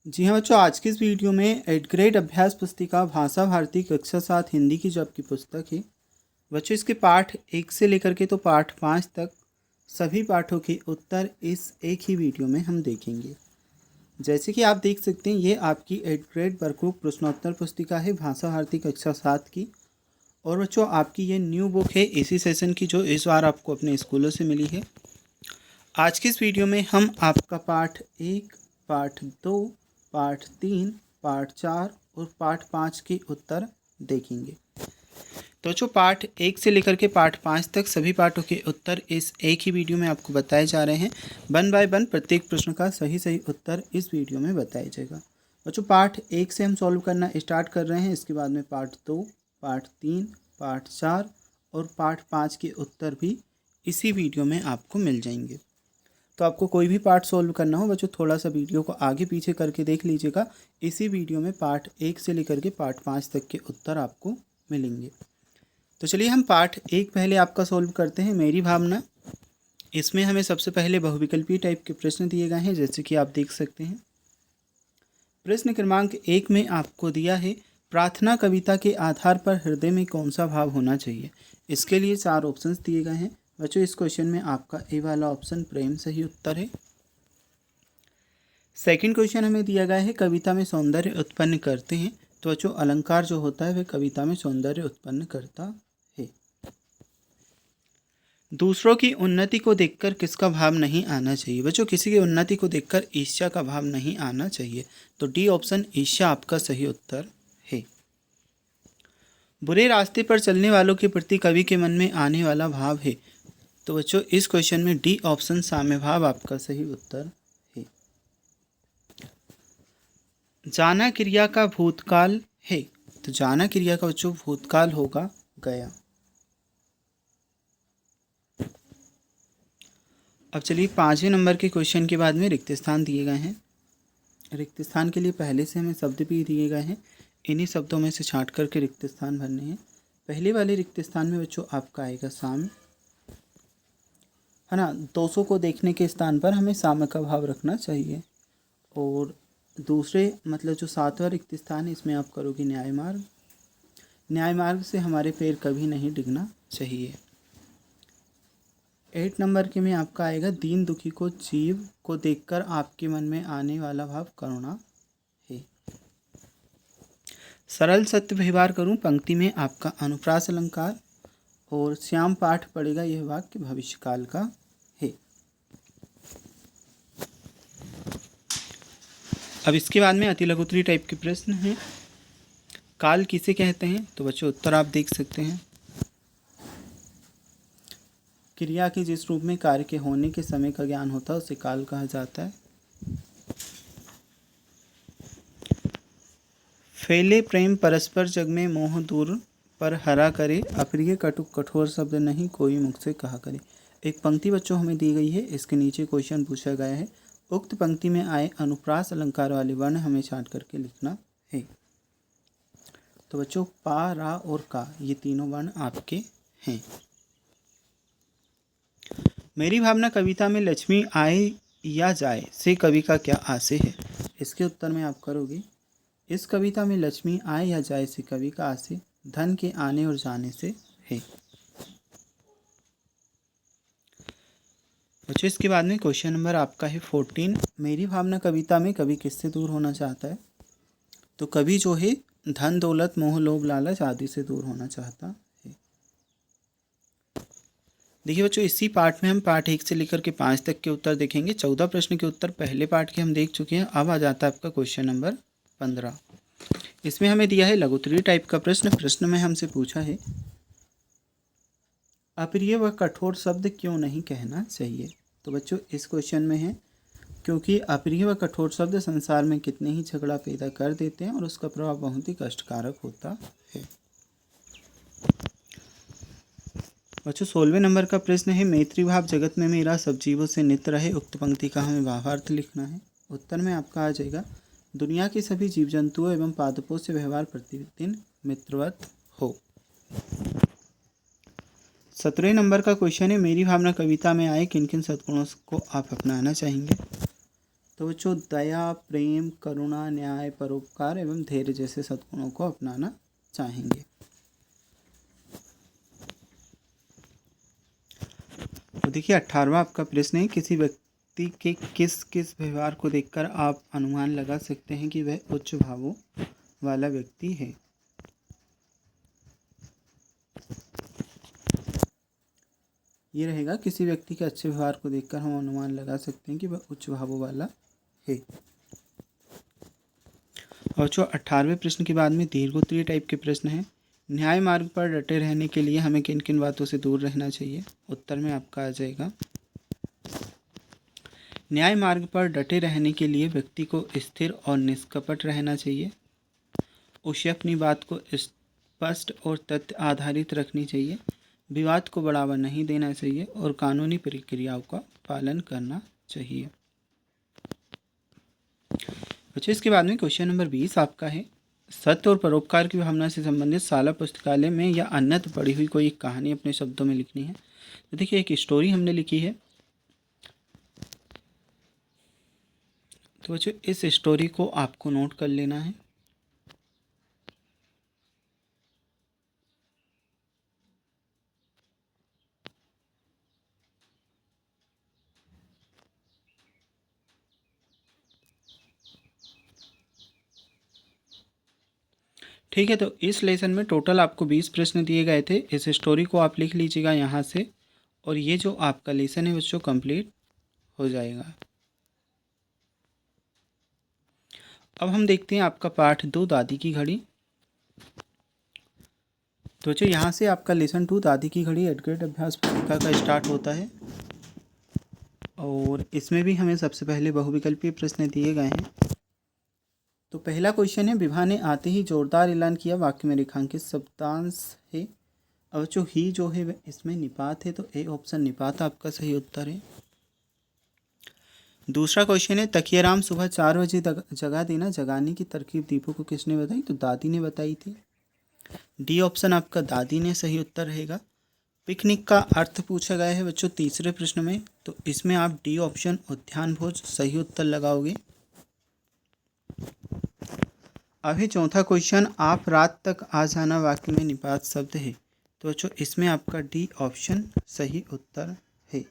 जी हाँ बच्चों, आज की इस वीडियो में 8th ग्रेड अभ्यास पुस्तिका भाषा भारती कक्षा 7 हिंदी की जो आपकी पुस्तक है बच्चों, इसके पाठ 1 से लेकर के तो पाठ 5 तक सभी पाठों के उत्तर इस एक ही वीडियो में हम देखेंगे। जैसे कि आप देख सकते हैं, ये आपकी 8th ग्रेड वर्कबुक प्रश्नोत्तर पुस्तिका है भाषा भारती कक्षा 7 की। और बच्चों, आपकी ये न्यू बुक है इसी सेशन की, जो इस बार आपको अपने स्कूलों से मिली है। आज की इस वीडियो में हम आपका पाठ 1, पाठ 2, पाठ 3, पाठ 4 और पाठ 5 के उत्तर देखेंगे। तो जो पाठ 1 से लेकर के पाठ 5 तक सभी पाठों के उत्तर इस एक ही वीडियो में आपको बताए जा रहे हैं। 1 बाय 1 प्रत्येक प्रश्न का सही उत्तर इस वीडियो में बताया जाएगा। बच्चों, पाठ 1 से हम सॉल्व करना स्टार्ट कर रहे हैं। इसके बाद में पाठ 2, पाठ 3, पाठ 4 और पाठ 5 के उत्तर भी इसी वीडियो में आपको मिल जाएंगे। तो आपको कोई भी पार्ट सॉल्व करना हो बच्चों, थोड़ा सा वीडियो को आगे पीछे करके देख लीजिएगा। इसी वीडियो में पार्ट 1 से लेकर के पार्ट 5 तक के उत्तर आपको मिलेंगे। तो चलिए हम पार्ट 1 पहले आपका सॉल्व करते हैं। मेरी भावना, इसमें हमें सबसे पहले बहुविकल्पीय टाइप के प्रश्न दिए गए हैं, जैसे कि आप देख सकते हैं। प्रश्न क्रमांक 1 में आपको दिया है, प्रार्थना कविता के आधार पर हृदय में कौन सा भाव होना चाहिए। इसके लिए 4 ऑप्शंस दिए गए हैं। बच्चों, इस क्वेश्चन में आपका ए वाला ऑप्शन प्रेम सही उत्तर है। सेकंड क्वेश्चन हमें दिया गया है, कविता में सौंदर्य उत्पन्न करते हैं। तो बच्चों, अलंकार जो होता है वह कविता में सौंदर्य उत्पन्न करता है। दूसरों की उन्नति को देखकर किसका भाव नहीं आना चाहिए। बच्चों, किसी की उन्नति को देखकर ईर्ष्या का भाव नहीं आना चाहिए। तो डी ऑप्शन ईर्ष्या आपका सही उत्तर है। बुरे रास्ते पर चलने वालों के प्रति कवि के मन में आने वाला भाव है। तो बच्चों, इस क्वेश्चन में डी ऑप्शन साम्य भाव आपका सही उत्तर है। जाना क्रिया का भूतकाल है। तो जाना क्रिया का बच्चों भूतकाल होगा गया। अब चलिए 5वें नंबर के क्वेश्चन के बाद में रिक्त स्थान दिए गए हैं। रिक्त स्थान के लिए पहले से हमें शब्द भी दिए गए हैं, इन्हीं शब्दों में से छांट करके रिक्त स्थान भरने हैं। पहले वाले रिक्त स्थान में बच्चों आपका आएगा साम्य, है ना। 200 को देखने के स्थान पर हमें साम्य का भाव रखना चाहिए। और दूसरे मतलब जो 7वां रिक्त स्थान है, इसमें आप करोगे न्याय मार्ग। न्याय मार्ग से हमारे पैर कभी नहीं डिगना चाहिए। 8 नंबर के में आपका आएगा, दीन दुखी को जीव को देखकर आपके मन में आने वाला भाव करुणा है। सरल सत्य व्यवहार करूं पंक्ति में आपका अनुप्रास अलंकार। और श्याम पाठ पड़ेगा, यह वाक्य भविष्य काल का है। अब इसके बाद में अति लघुत्तरी टाइप के प्रश्न हैं। काल किसे कहते हैं। तो बच्चों, उत्तर आप देख सकते हैं। क्रिया के जिस रूप में कार्य के होने के समय का ज्ञान होता है उसे काल कहा जाता है। फैले प्रेम परस्पर जग में मोह दूर पर हरा करे, अप्रिय कटु कठोर शब्द नहीं कोई मुख से कहा करे। एक पंक्ति बच्चों हमें दी गई है, इसके नीचे क्वेश्चन पूछा गया है, उक्त पंक्ति में आए अनुप्रास अलंकार वाले वर्ण हमें छांट करके लिखना है। तो बच्चों, पा, रा और का ये तीनों वर्ण आपके हैं। मेरी भावना कविता में लक्ष्मी आए या जाए से कवि का क्या आशय है। इसके उत्तर में आप करोगे, इस कविता में लक्ष्मी आए या जाए से कवि का आशय धन के आने और जाने से है। बच्चों, इसके बाद में क्वेश्चन नंबर आपका है 14। मेरी भावना कविता में कवि किससे दूर होना चाहता है। तो कवि जो है धन दौलत मोह लोभ लालच आदि से दूर होना चाहता है। देखिए बच्चों, इसी पार्ट में हम पार्ट 1 से लेकर के 5 तक के उत्तर देखेंगे। 14 प्रश्न के उत्तर पहले पार्ट के हम देख चुके हैं। अब आ जाता है आपका क्वेश्चन नंबर 15। इसमें हमें दिया है लघुत्तरी टाइप का प्रश्न में हमसे पूछा है, अप्रिय व कठोर शब्द क्यों नहीं कहना चाहिए। तो बच्चों, इस क्वेश्चन में है, क्योंकि अप्रिय व कठोर शब्द संसार में कितने ही झगड़ा पैदा कर देते हैं और उसका प्रभाव बहुत ही कष्टकारक होता है। बच्चों, 16वें नंबर का प्रश्न है, मैत्री भाव जगत में मेरा सब जीवों से नित रहे। उक्त पंक्ति का हमें भावार्थ लिखना है। उत्तर में आपका आ जाएगा, दुनिया के सभी जीव जंतुओं एवं पादपों से व्यवहार प्रतिदिन मित्रवत हो। 17वें नंबर का क्वेश्चन है, मेरी भावना कविता में आए किन किन सद्गुणों को आप अपनाना चाहेंगे। तो बच्चों दया, प्रेम, करुणा, न्याय, परोपकार एवं धैर्य जैसे सद्गुणों को अपनाना चाहेंगे। तो देखिए 18वां आपका प्रश्न है, किसी व्यक्ति के किस किस व्यवहार को देखकर आप अनुमान लगा सकते हैं कि वह उच्च भावों वाला व्यक्ति है। ये रहेगा, किसी व्यक्ति के अच्छे व्यवहार को देखकर हम अनुमान लगा सकते हैं कि वह उच्च भावों वाला है। और जो 18वें प्रश्न के बाद में दीर्घोत्तरीय टाइप के प्रश्न हैं। न्याय मार्ग पर डटे रहने के लिए हमें किन किन बातों से दूर रहना चाहिए। उत्तर में आपका आ जाएगा, न्याय मार्ग पर डटे रहने के लिए व्यक्ति को स्थिर और निष्कपट रहना चाहिए। उसे अपनी बात को स्पष्ट और तथ्य आधारित रखनी चाहिए। विवाद को बढ़ावा नहीं देना चाहिए और कानूनी प्रक्रियाओं का पालन करना चाहिए। बच्चों इसके बाद में क्वेश्चन नंबर 20 आपका है, सत्य और परोपकार की भावना से संबंधित शाला पुस्तकालय में या अन्यत्र पढ़ी हुई कोई एक कहानी अपने शब्दों में लिखनी है। तो देखिए एक स्टोरी हमने लिखी है, तो बच्चों इस स्टोरी को आपको नोट कर लेना है। ठीक है, तो इस लेसन में टोटल आपको 20 प्रश्न दिए गए थे। इस स्टोरी को आप लिख लीजिएगा यहाँ से, और ये जो आपका लेसन है बच्चों कंप्लीट हो जाएगा। अब हम देखते हैं आपका पाठ 2 दादी की घड़ी। तो बच्चों यहाँ से आपका लेसन 2 दादी की घड़ी एट ग्रेड अभ्यास पुस्तिका का स्टार्ट होता है, और इसमें भी हमें सबसे पहले बहुविकल्पीय प्रश्न दिए गए हैं। तो पहला क्वेश्चन है, विभा ने आते ही जोरदार ऐलान किया, वाक्य में रेखांकित शब्दांश है। अब जो ही जो है इसमें निपात है, तो ए ऑप्शन निपात आपका सही उत्तर है। दूसरा क्वेश्चन है, तकियाराम सुबह 4 बजे जगा देना, जगाने की तरकीब दीपू को किसने बताई। तो दादी ने बताई थी। डी ऑप्शन आपका दादी ने सही उत्तर रहेगा। पिकनिक का अर्थ पूछा गया है बच्चों तीसरे प्रश्न में, तो इसमें आप डी ऑप्शन उद्यान भोज सही उत्तर लगाओगे। अभी चौथा क्वेश्चन, आप रात तक आ जाना, वाक्य में निपात शब्द है। तो बच्चों इसमें आपका डी ऑप्शन सही उत्तर है।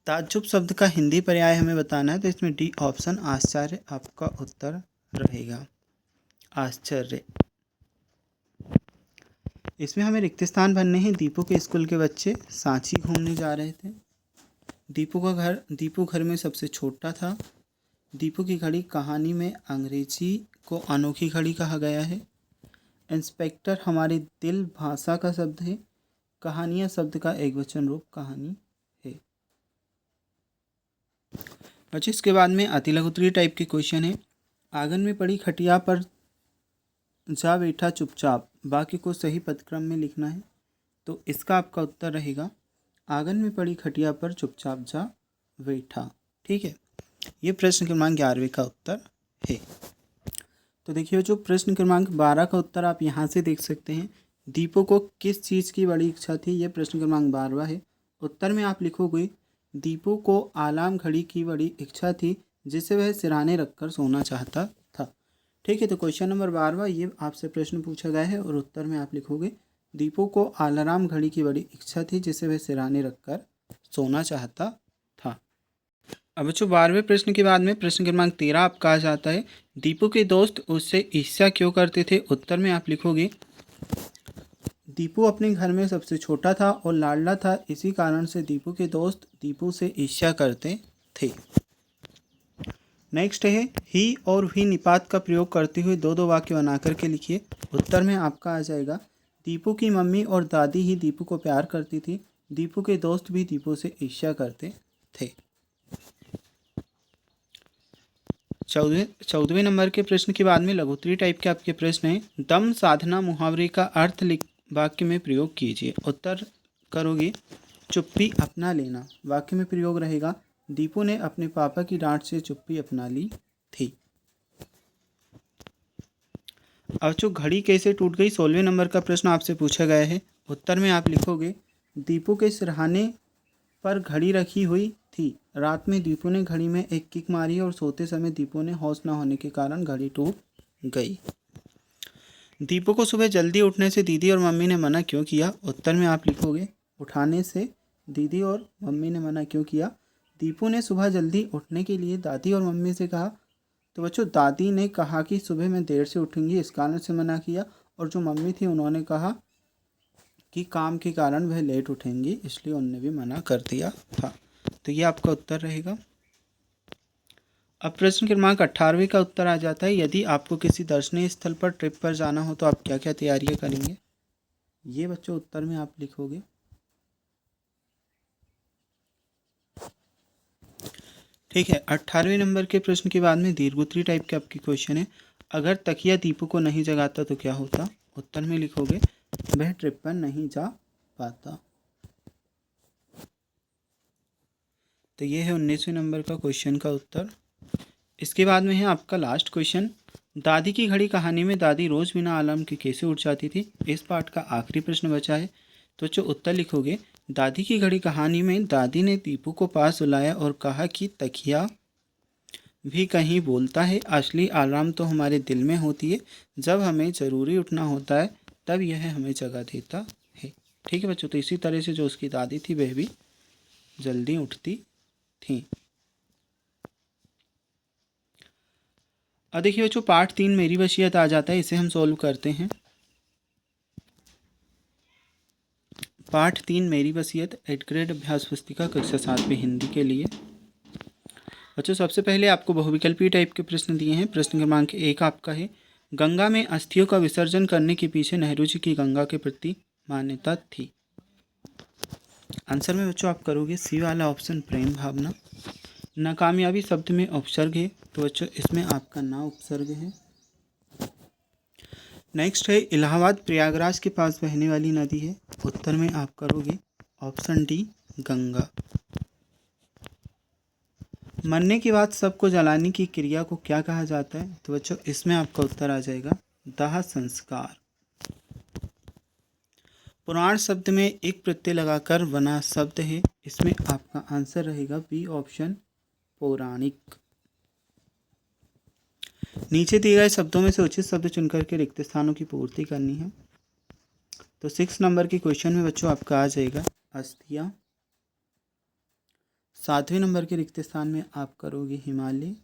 ताज्जुब शब्द का हिंदी पर्याय हमें बताना है, तो इसमें डी ऑप्शन आश्चर्य आपका उत्तर रहेगा, आश्चर्य। इसमें हमें रिक्त स्थान भरने हैं। दीपू के स्कूल के बच्चे सांची घूमने जा रहे थे। दीपू घर में सबसे छोटा था। दीपू की घड़ी कहानी में अंग्रेजी को अनोखी घड़ी कहा गया है। इंस्पेक्टर हमारे दिल भाषा का शब्द है। कहानियाँ शब्द का एकवचन रूप कहानी है। बच्चों इसके बाद में अति लघुत्तरीय टाइप के क्वेश्चन है। आंगन में पड़ी खटिया पर जा बैठा चुपचाप, वाक्य को सही पदक्रम में लिखना है। तो इसका आपका उत्तर रहेगा, आंगन में पड़ी खटिया पर चुपचाप जा बैठा। ठीक है, ये प्रश्न क्रमांक 11वें का उत्तर है। तो देखिए जो प्रश्न क्रमांक 12 का उत्तर आप यहाँ से देख सकते हैं। दीपू को किस चीज़ की बड़ी इच्छा थी, यह प्रश्न क्रमांक 12वां है। उत्तर में आप लिखोगे, दीपू को अलार्म घड़ी की बड़ी इच्छा थी जिसे वह सिरहाने रखकर सोना चाहता था। ठीक है, तो क्वेश्चन नंबर 12वां ये आपसे प्रश्न पूछा गया है, और उत्तर में आप लिखोगे, दीपू को अलार्म घड़ी की बड़ी इच्छा थी जिसे वह सिरहाने रखकर सोना चाहता था। अब बच्चों 12वें प्रश्न के बाद में प्रश्न क्रमांक 13 आपका आ जाता है, दीपू के दोस्त उससे ईर्ष्या क्यों करते थे। उत्तर में आप लिखोगे, दीपू अपने घर में सबसे छोटा था और लाडला था, इसी कारण से दीपू के दोस्त दीपू से ईर्ष्या करते थे। नेक्स्ट है, ही और भी निपात का प्रयोग करते हुए 2-2 वाक्य बना करके लिखिए। उत्तर में आपका आ जाएगा, दीपू की मम्मी और दादी ही दीपू को प्यार करती थी, दीपू के दोस्त भी दीपू से ईर्ष्या करते थे। 14वें नंबर के प्रश्न के बाद में लघुत्तरीय टाइप के आपके प्रश्न हैं। दम साधना मुहावरे का अर्थ वाक्य में प्रयोग कीजिए। उत्तर करोगे, चुप्पी अपना लेना। वाक्य में प्रयोग रहेगा, दीपू ने अपने पापा की डांट से चुप्पी अपना ली थी। अब जो घड़ी कैसे टूट गई, 16वें नंबर का प्रश्न आपसे पूछा गया है। उत्तर में आप लिखोगे, दीपू के सिरहाने पर घड़ी रखी हुई थी, रात में दीपू ने घड़ी में एक किक मारी और सोते समय दीपू ने होश न होने के कारण घड़ी टूट गई। दीपू को सुबह जल्दी उठने से दीदी और मम्मी ने मना क्यों किया? उत्तर में आप लिखोगे उठाने से दीदी और मम्मी ने मना क्यों किया। दीपू ने सुबह जल्दी उठने के लिए दादी और मम्मी से कहा, तो बच्चों दादी ने कहा कि सुबह मैं देर से उठूंगी, इस कारण से मना किया। और जो मम्मी थी उन्होंने कहा कि काम के कारण वह लेट उठेंगी, इसलिए उन्होंने भी मना कर दिया था। तो ये आपका उत्तर रहेगा। अब प्रश्न क्रमांक 18वें का उत्तर आ जाता है, यदि आपको किसी दर्शनीय स्थल पर ट्रिप पर जाना हो तो आप क्या क्या तैयारियां करेंगे? ये बच्चों उत्तर में आप लिखोगे। ठीक है, 18वें नंबर के प्रश्न के बाद में दीर्घोत्तरी टाइप के आपके क्वेश्चन है। अगर तकिया दीपू को नहीं जगाता तो क्या होता? उत्तर में लिखोगे वह ट्रिप पर नहीं जा पाता। तो ये है 19वें नंबर का क्वेश्चन का उत्तर। इसके बाद में है आपका लास्ट क्वेश्चन, दादी की घड़ी कहानी में दादी रोज बिना अलार्म के कैसे उठ जाती थी? इस पार्ट का आखिरी प्रश्न बचा है। तो जो उत्तर लिखोगे, दादी की घड़ी कहानी में दादी ने दीपू को पास बुलाया और कहा कि तकिया भी कहीं बोलता है, असली अलार्म तो हमारे दिल में होती है, जब हमें ज़रूरी उठना होता है तब यह हमें जगा देता है। ठीक है बच्चों, तो इसी तरह से जो उसकी दादी थी वह भी जल्दी उठती थी। अब देखिए बच्चों, पार्ट 3 मेरी वसीयत आ जाता है, इसे हम सॉल्व करते हैं। पार्ट 3 मेरी वसीयत 8th ग्रेड अभ्यास पुस्तिका कक्षा 7 हिंदी के लिए। बच्चों सबसे पहले आपको बहुविकल्पीय टाइप के प्रश्न दिए हैं। प्रश्न क्रमांक 1 आपका है, गंगा में अस्थियों का विसर्जन करने के पीछे नेहरू जी की गंगा के प्रति मान्यता थी। आंसर में बच्चों आप करोगे सी वाला ऑप्शन, प्रेम भावना। नाकामयाबी शब्द में उपसर्ग है, तो बच्चों इसमें आपका ना उपसर्ग है। नेक्स्ट है, इलाहाबाद प्रयागराज के पास बहने वाली नदी है। उत्तर में आप करोगे ऑप्शन डी, गंगा। मरने के बाद सबको जलाने की क्रिया को क्या कहा जाता है? तो बच्चों इसमें आपका उत्तर आ जाएगा दाह संस्कार। पुराण शब्द में एक प्रत्यय लगाकर बना शब्द है, इसमें आपका आंसर रहेगा बी ऑप्शन, पौराणिक। नीचे दिए गए शब्दों में से उचित शब्द चुनकर के रिक्त स्थानों की पूर्ति करनी है। तो 6 नंबर के क्वेश्चन में बच्चों आपका आ जाएगा अस्थियां। 7वें नंबर के रिक्त स्थान में आप करोगे हिमालय।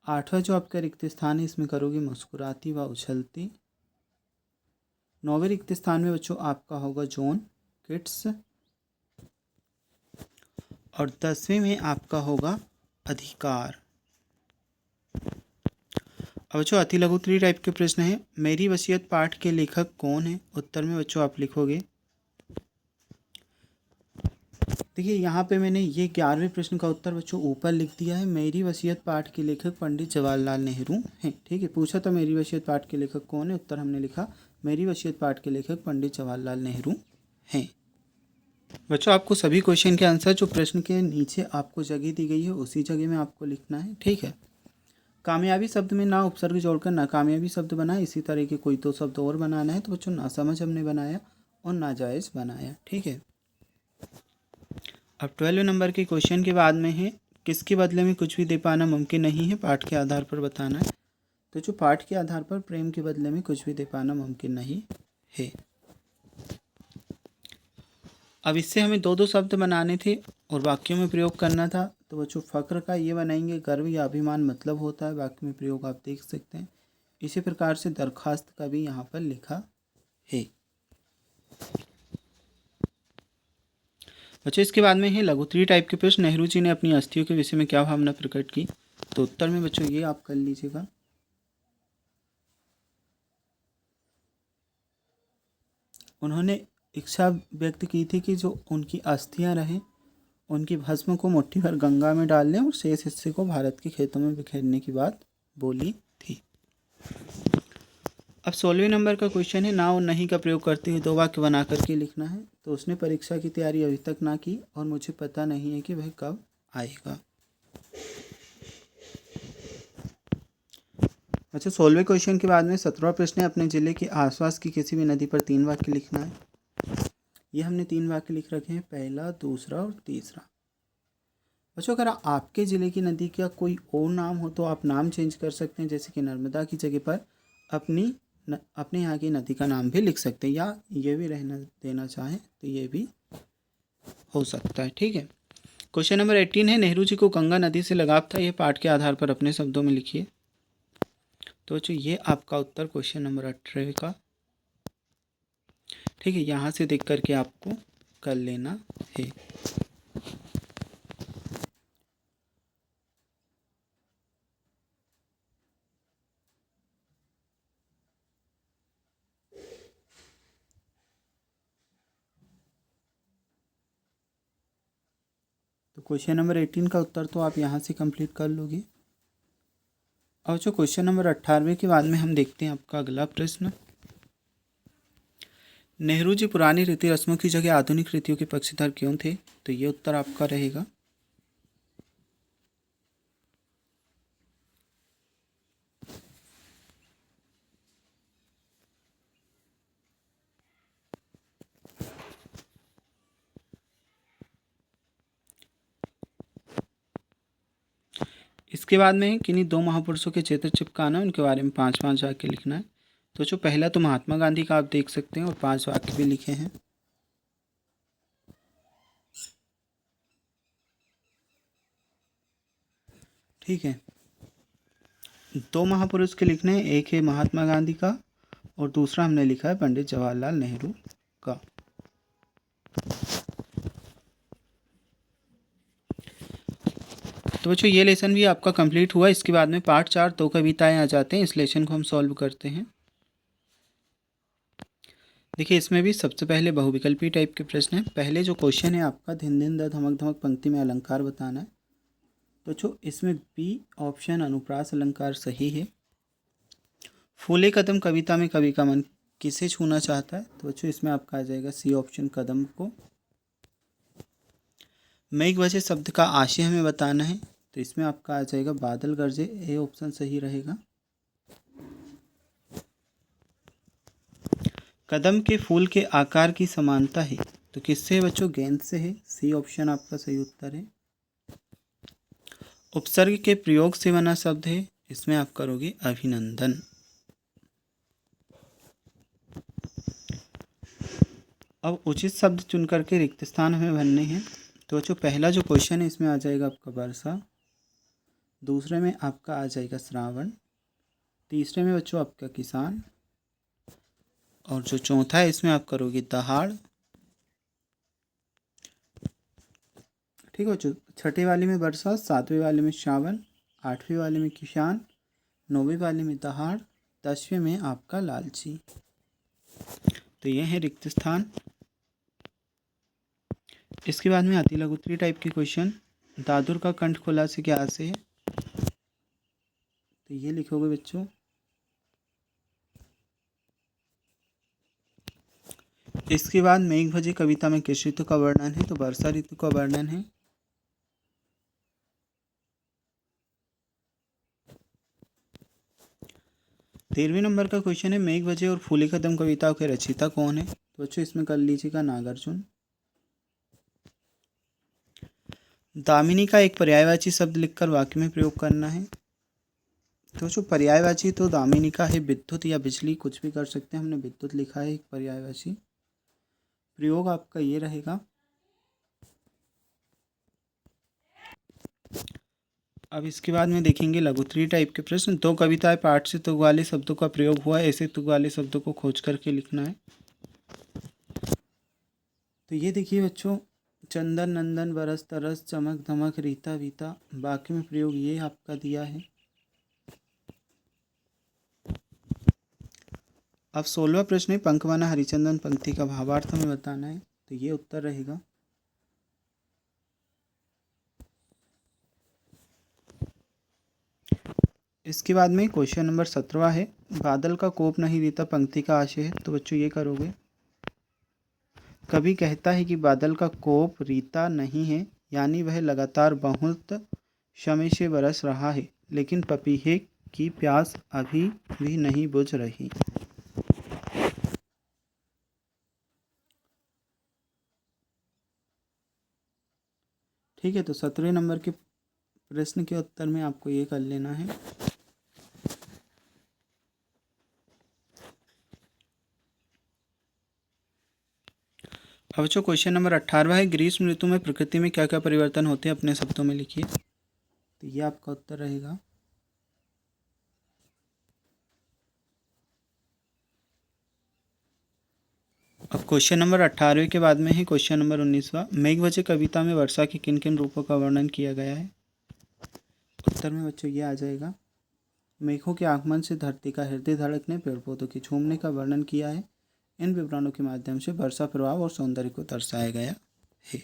8वां जो आपका रिक्त स्थान है इसमें करोगे मुस्कुराती व उछलती। 9वें रिक्त स्थान में बच्चों आपका होगा जॉन किट्स। और 10वें में आपका होगा अधिकार। अब बच्चों अति लघुत्तरीय टाइप के प्रश्न है, मेरी वसीयत पाठ के लेखक कौन है? उत्तर में बच्चों आप लिखोगे, देखिए यहाँ पे मैंने ये 11वें प्रश्न का उत्तर बच्चों ऊपर लिख दिया है। मेरी वसीयत पाठ के लेखक पंडित जवाहरलाल नेहरू हैं। ठीक है, पूछा था मेरी वसीयत पाठ के लेखक कौन है, उत्तर हमने लिखा मेरी वसीयत पाठ के लेखक पंडित जवाहरलाल नेहरू हैं। बच्चों आपको सभी क्वेश्चन के आंसर जो प्रश्न के नीचे आपको जगह दी गई है उसी जगह में आपको लिखना है। ठीक है, कामयाबी शब्द में ना उपसर्ग जोड़कर नाकामयाबी शब्द बना, इसी तरह के कोई 2 शब्द और बनाना है। तो बच्चों नासमझ हमने बनाया और नाजायज़ बनाया। ठीक है, अब 12वें नंबर के क्वेश्चन के बाद में है, किसके बदले में कुछ भी दे पाना मुमकिन नहीं है, पाठ के आधार पर बताना है। तो जो पाठ के आधार पर प्रेम के बदले में कुछ भी दे पाना मुमकिन नहीं है। अब इससे हमें 2-2 शब्द बनाने थे और वाक्यों में प्रयोग करना था। तो बच्चों फ़क्र का ये बनाएंगे, गर्व या अभिमान मतलब होता है, वाक्य में प्रयोग आप देख सकते हैं। इसी प्रकार से दरखास्त का भी यहाँ पर लिखा है। बच्चों इसके बाद में है लघुत्तरीय टाइप के प्रश्न, नेहरू जी ने अपनी अस्थियों के विषय में क्या भावना प्रकट की? तो उत्तर में बच्चों ये आप कर लीजिएगा, उन्होंने इच्छा व्यक्त की थी कि जो उनकी अस्थियां रहें उनकी भस्म को मुट्ठी भर गंगा में डाल लें और शेष हिस्से को भारत के खेतों में बिखेरने की बात बोली थी। अब 16वें नंबर का क्वेश्चन है, ना और नहीं का प्रयोग करते हुए 2 वाक्य बना करके लिखना है। तो उसने परीक्षा की तैयारी अभी तक ना की और मुझे पता नहीं है कि वह कब आएगा। अच्छा, 16वें क्वेश्चन के बाद में 17वां प्रश्न है, अपने ज़िले के आसपास की किसी भी नदी पर 3 वाक्य लिखना है। ये हमने 3 वाक्य लिख रखे हैं, पहला, दूसरा और तीसरा। बच्चों अगर आपके ज़िले की नदी का कोई और नाम हो तो आप नाम चेंज कर सकते हैं, जैसे कि नर्मदा की जगह पर अपने यहाँ की नदी का नाम भी लिख सकते हैं, या ये भी रहना देना चाहें तो ये भी हो सकता है। ठीक है। क्वेश्चन नंबर 18 है, नेहरू जी को गंगा नदी से लगाव था, यह पाठ के आधार पर अपने शब्दों में लिखिए। तो बच्चों ये आपका उत्तर क्वेश्चन नंबर 18 का। ठीक है, यहाँ से देख करके आपको कर लेना है। तो क्वेश्चन नंबर 18 का उत्तर तो आप यहाँ से कंप्लीट कर लोगे। और जो क्वेश्चन नंबर 18 के बाद में हम देखते हैं आपका अगला प्रश्न, नेहरू जी पुरानी रीति रस्मों की जगह आधुनिक रीतियों के पक्षधर क्यों थे? तो ये उत्तर आपका रहेगा। इसके बाद में किन्हीं दो महापुरुषों के चित्र चिपकाना, उनके बारे में 5-5 वाक्य लिखना है। तो जो पहला तो महात्मा गांधी का आप देख सकते हैं और 5 वाक्य भी लिखे हैं। ठीक है, दो महापुरुष के लिखने हैं, एक है महात्मा गांधी का और दूसरा हमने लिखा है पंडित जवाहरलाल नेहरू का। तो बच्चों ये लेसन भी आपका कंप्लीट हुआ। इसके बाद में पार्ट 4 दो कविताएं आ जाते हैं, इस लेसन को हम सॉल्व करते हैं। देखिए इसमें भी सबसे पहले बहुविकल्पी टाइप के प्रश्न हैं। पहले जो क्वेश्चन है आपका, दिन दिन द धमक धमक पंक्ति में अलंकार बताना है। तो जो इसमें बी ऑप्शन अनुप्रास अलंकार सही है। फूले कदम कविता में कवि का मन किसे छूना चाहता है? तो बच्चों इसमें आपका आ जाएगा सी ऑप्शन कदम को। मेघ वजह शब्द का आशय हमें बताना है, तो इसमें आपका आ जाएगा बादल गरजे, ए ऑप्शन सही रहेगा। कदम के फूल के आकार की समानता है, तो किससे है बच्चों? गेंद से है, सी ऑप्शन आपका सही उत्तर है। उपसर्ग के प्रयोग से बना शब्द है, इसमें आप करोगे अभिनंदन। अब उचित शब्द चुन करके रिक्त स्थान हमें भरने हैं। तो बच्चों पहला जो क्वेश्चन है इसमें आ जाएगा आपका वर्षा, दूसरे में आपका आ जाएगा श्रावण, तीसरे में बच्चों आपका किसान, और जो चौथा है इसमें आप करोगे दहाड़। ठीक है बच्चों, छठे वाले में वर्षा, सातवें वाले में श्रावण, आठवीं वाले में किसान, नौवीं वाले में दहाड़, 10वें में आपका लालची। तो ये है रिक्त स्थान। इसके बाद में आती लघुत्तरी टाइप की क्वेश्चन, दादुर का कंठ खोला से क्या आशय है? तो ये लिखोगे बच्चों। इसके बाद मेघ भजे कविता में किस ऋतु का वर्णन है? तो वर्षा ऋतु का वर्णन है। तेरहवें नंबर का क्वेश्चन है, मेघ भजे और फूले कदम कविताओं के रचयिता कौन है? तो बच्चों इसमें कर लीजिएगा नागार्जुन। दामिनी का एक पर्यायवाची शब्द लिखकर वाक्य में प्रयोग करना है। तो जो पर्यायवाची तो दामिनी का है विद्युत या बिजली, कुछ भी कर सकते हैं, हमने विद्युत लिखा है एक पर्यायवाची। प्रयोग आपका ये रहेगा। अब इसके बाद में देखेंगे लघुत्तरी टाइप के प्रश्न, दो कविताएं पाठ से तुक वाले शब्दों का प्रयोग हुआ है, ऐसे तुक वाले शब्दों को खोज करके लिखना है। तो ये देखिए बच्चों, चंदन नंदन बरस तरस चमक धमक रीता वीता, वाक्य में प्रयोग ये आपका दिया है। अब 16वां प्रश्न है, पंखवाना हरिचंदन पंक्ति का भावार्थ हमें बताना है। तो ये उत्तर रहेगा। इसके बाद में क्वेश्चन नंबर 17 है, बादल का कोप नहीं रीता पंक्ति का आशय है। तो बच्चों ये करोगे, कवि कहता है कि बादल का कोप रीता नहीं है, यानी वह लगातार बहुत समय से बरस रहा है, लेकिन पपीहे की प्यास अभी भी नहीं बुझ रही। ठीक है, तो 17वें नंबर के प्रश्न के उत्तर में आपको ये कर लेना है। अब बच्चों क्वेश्चन नंबर 18 है, ग्रीष्म ऋतु में प्रकृति में क्या क्या परिवर्तन होते हैं, अपने शब्दों में लिखिए। तो ये आपका उत्तर रहेगा। अब क्वेश्चन नंबर 18 के बाद में है क्वेश्चन नंबर 19वां, मेघवजह कविता में वर्षा के किन किन रूपों का वर्णन किया गया है। उत्तर में बच्चों ये आ जाएगा, मेघों के आगमन से धरती का हृदय धड़कने, पेड़ पौधों के झूमने का वर्णन किया है। इन विवरणों के माध्यम से वर्षा प्रभाव और सौंदर्य को दर्शाया गया है।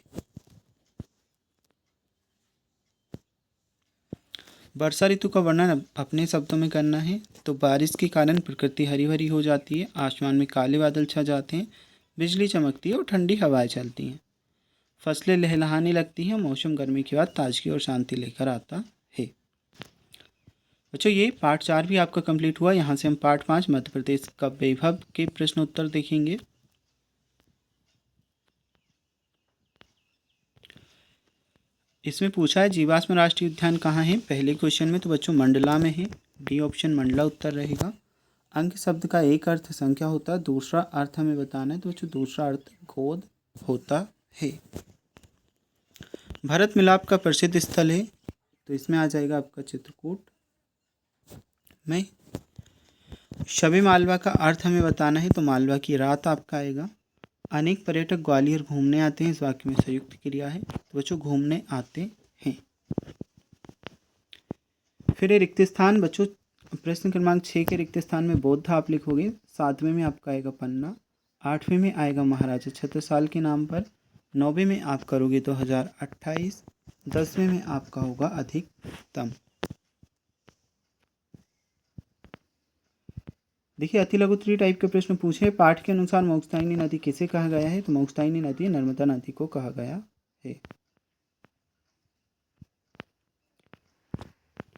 वर्षा ऋतु का वर्णन अपने शब्दों में करना है। तो बारिश के कारण प्रकृति हरी भरी हो जाती है, आसमान में काले बादल छा जाते हैं, बिजली चमकती है और ठंडी हवाएं चलती हैं, फसलें लहलहाने लगती हैं, मौसम गर्मी के बाद ताजगी और शांति लेकर आता है। बच्चों ये पार्ट 4 भी आपका कंप्लीट हुआ। यहाँ से हम पार्ट 5 मध्य प्रदेश का वैभव के प्रश्न उत्तर देखेंगे। इसमें पूछा है जीवाश्म राष्ट्रीय उद्यान कहाँ है। पहले क्वेश्चन में तो बच्चों मंडला में है, डी ऑप्शन मंडला उत्तर रहेगा। अंक शब्द का एक अर्थ संख्या होता है, दूसरा अर्थ हमें बताना है, तो बच्चों दूसरा अर्थ गोद होता है। भरत मिलाप का प्रसिद्ध स्थल है, तो इसमें आ जाएगा आपका चित्रकूट में। शबे मालवा का अर्थ हमें बताना है, तो मालवा की रात आपका आएगा। अनेक पर्यटक ग्वालियर घूमने आते हैं, इस वाक्य में संयुक्त क्रिया है, तो बच्चों घूमने आते हैं। फिर रिक्त स्थान बच्चों, प्रश्न क्रमांक 6 के रिक्त स्थान में बौद्ध आप लिखोगे। 7वें में आपका आएगा पन्ना, 8वें में आएगा महाराजा छत्रसाल के नाम पर, 9वें में आप करोगे 2028, 10वें में आपका होगा अधिकतम। देखिए अति लघुत्तरीय टाइप के प्रश्न पूछे। पाठ के अनुसार मोक्षदायिनी नदी किसे कहा गया है, तो मोक्षदायिनी नदी नर्मदा नदी को कहा गया है।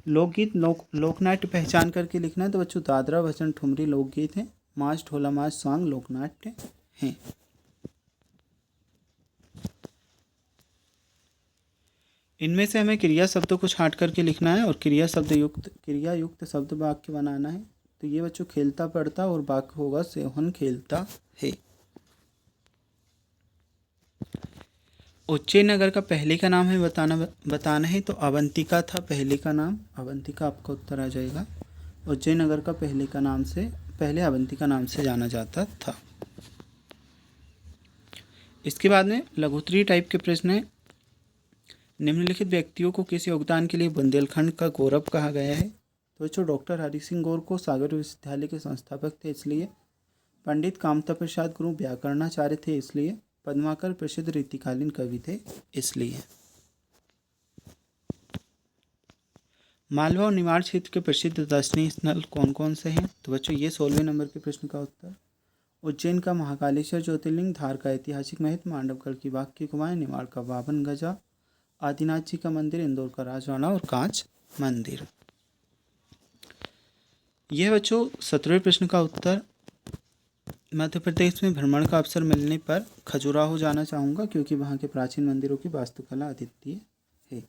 लोकगीत लोकनाट्य पहचान करके लिखना है, तो बच्चों दादरा भजन ठुमरी लोकगीत है, माज ढोला माज सांग लोकनाट्य है। इनमें से हमें क्रिया शब्दों को छांट करके लिखना है और क्रिया युक्त शब्द वाक्य बनाना है। तो ये बच्चों खेलता पढ़ता और वाक्य होगा सेवन खेलता है। उज्जैन नगर का पहले का नाम है बताना है, तो अवंतिका था पहले का नाम, अवंतिका आपका उत्तर आ जाएगा। उज्जैन नगर का पहले अवंतिका नाम से जाना जाता था। इसके बाद में लघुत्तरीय टाइप के प्रश्न है, निम्नलिखित व्यक्तियों को किस योगदान के लिए बुंदेलखंड का गौरव कहा गया है। तो बच्चों डॉक्टर हरि सिंह गौर को सागर विश्वविद्यालय के संस्थापक थे इसलिए, पंडित कामता प्रसाद गुरु व्याकरणाचार्य थे इसलिए, पद्माकर प्रसिद्ध रीतिकालीन कवि थे इसलिए। मालवा और निमाड़ क्षेत्र के प्रसिद्ध दर्शनीय स्थल कौन कौन से हैं। तो बच्चों ये 16वें नंबर के प्रश्न का उत्तर, उज्जैन का महाकालेश्वर ज्योतिर्लिंग, धार का ऐतिहासिक महत्व, मांडवगढ़ की बाग की गुफाएं, निमाड़ का 52 गजा, आदिनाथ जी का मंदिर, इंदौर का राजवाड़ा और कांच मंदिर। यह बच्चों 17वें प्रश्न का उत्तर। मध्य प्रदेश में भ्रमण का अवसर मिलने पर खजुराहो जाना चाहूँगा, क्योंकि वहाँ के प्राचीन मंदिरों की वास्तुकला अद्वितीय है।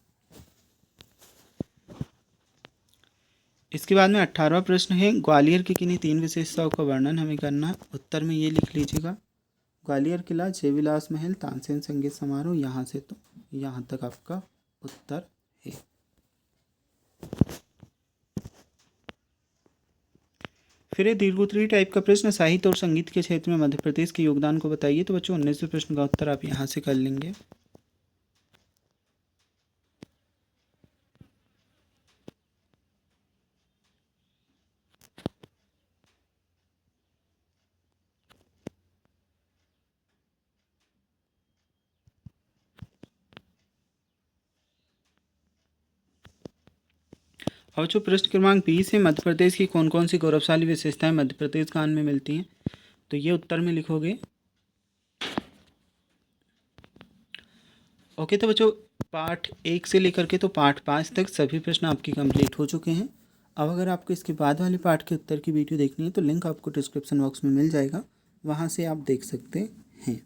इसके बाद में 18वां प्रश्न है, ग्वालियर की किन्हीं 3 विशेषताओं का वर्णन हमें करना है। उत्तर में ये लिख लीजिएगा, ग्वालियर किला, जयविलास महल, तानसेन संगीत समारोह। यहाँ से तो यहाँ तक आपका उत्तर है। फिर ये दीर्घोत्तरीय टाइप का प्रश्न, साहित्य और संगीत के क्षेत्र में मध्य प्रदेश के योगदान को बताइए। तो बच्चों 19वें प्रश्न का उत्तर आप यहाँ से कर लेंगे। और जो प्रश्न क्रमांक 20 है, मध्य प्रदेश की कौन कौन सी गौरवशाली विशेषताएं मध्य प्रदेश गान में मिलती हैं। तो ये उत्तर में लिखोगे। ओके, तो बच्चों पार्ट 1 से लेकर के तो पार्ट 5 तक सभी प्रश्न आपके कंप्लीट हो चुके हैं। अब अगर आपको इसके बाद वाले पार्ट के उत्तर की वीडियो देखनी है तो लिंक आपको डिस्क्रिप्शन बॉक्स में मिल जाएगा, वहाँ से आप देख सकते हैं।